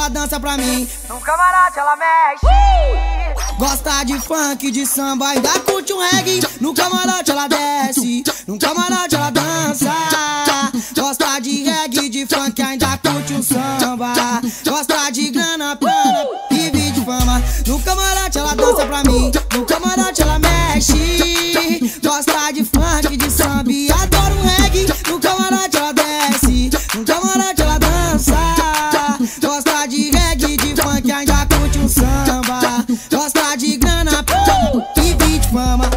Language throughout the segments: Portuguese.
ela dança pra mim. No camarote ela mexe. Gosta de funk, de samba, ainda curte um reggae. No camarote ela desce, no camarote ela dança. Gosta de reggae, de funk, ainda curte um samba. Gosta de grana, plana e vídeo fama. No camarote ela dança pra mim, no camarote ela mexe. Gosta de funk, de samba e adora um reggae. No camarote ela desce, no camarote ela dança. Gosta de reggae, de funk, ainda curte um samba. Gosta de grana, e vídeo fama.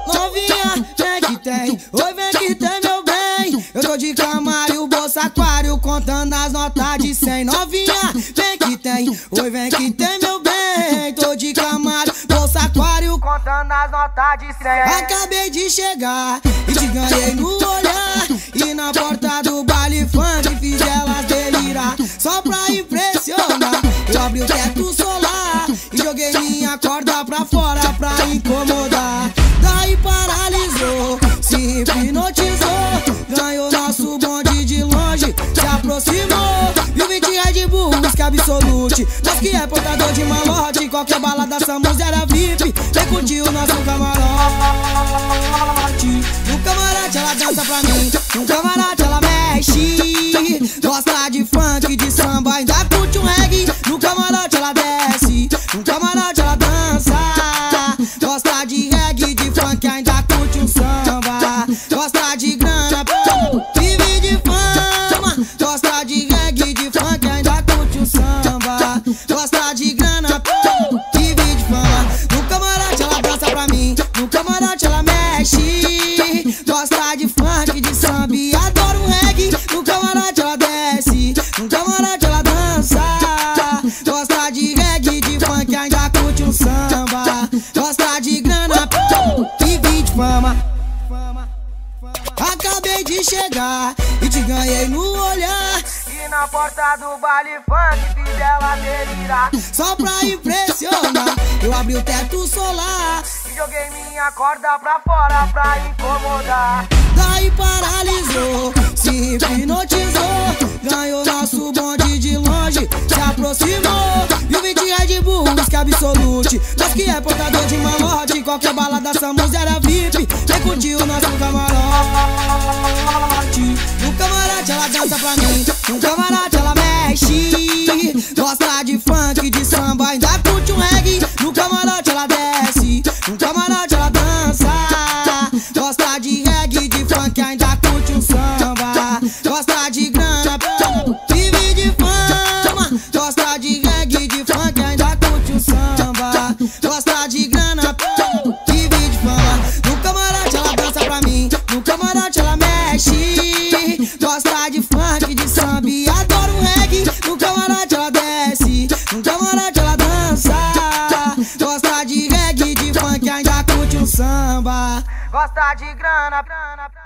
Novinha, vem que tem, oi vem que tem meu bem. Eu tô de Camaro, bolsa aquário, contando as notas de 100. Novinha, vem que tem, oi vem que tem meu bem. Tô de Camaro, bolsa aquário, contando as notas de 100. Acabei de chegar e te ganhei no olhar. E na porta do baile funk fiz elas delirar. Só pra impressionar, eu abri o teto solar e joguei minha corda pra fora pra incomodar. Daí paralisou, se hipnotizou, ganhou nosso bonde de longe, se aproximou. E o 20 Red Bulls que absolute, nós que é portador de malote. Qualquer balada Samus era VIP, vem curtir o nosso camarote. No camarote ela dança pra mim, no camarote ela mexe. Gosta de funk, de samba, ainda curte um reggae. No camarote ela desce, no camarote ela dança. Gosta de reggae, de funk, ainda curte um samba. Gosta de grana, vive de fama. Gosta de reggae, de funk, ainda curte um samba. Gosta de grana, vive de fama. No camarote ela dança pra mim, no camarote ela mexe. Gosta de funk, de samba e adora um reggae. No camarote ela desce, no camarote ela dança. Gosta de reggae, de funk, ainda curte um samba. Gosta de grana, e vídeo fama. Acabei de chegar e te ganhei no olhar. E na porta do baile funk fiz ela delirar. Só pra impressionar, eu abri o teto solar e joguei minha corda pra fora pra incomodar. Daí paralisou, se hipnotizou, ganhou nosso bonde de longe, se aproximou. E o 20 Red Bulls que absolute, nós que é portador de malote. Qualquer balada Samus era VIP, vem curtir o nosso camarote. No camarote ela dança pra mim, no camarote ela mexe. Gosta de funk, de samba, ainda curte um reggae. No camarote ela desce, no camarote ela dança. Gosta de reggae, de funk, ainda curte um samba. Gosta de grana, vive de fama. Gosta de reggae, de funk, ainda curte um samba. Gosta de grana, vive de fama. No camarote ela dança pra mim, no camarote ela mexe. Gosta de funk, de samba e adora um reggae. No camarote ela desce, no camarote ela dança. Gosta de reggae, de funk, ainda curte um samba. Gosta de grana,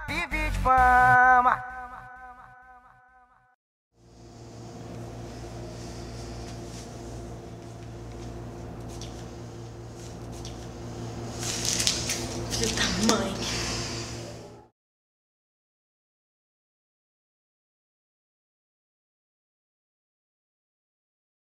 vive de fama. Filho da mãe.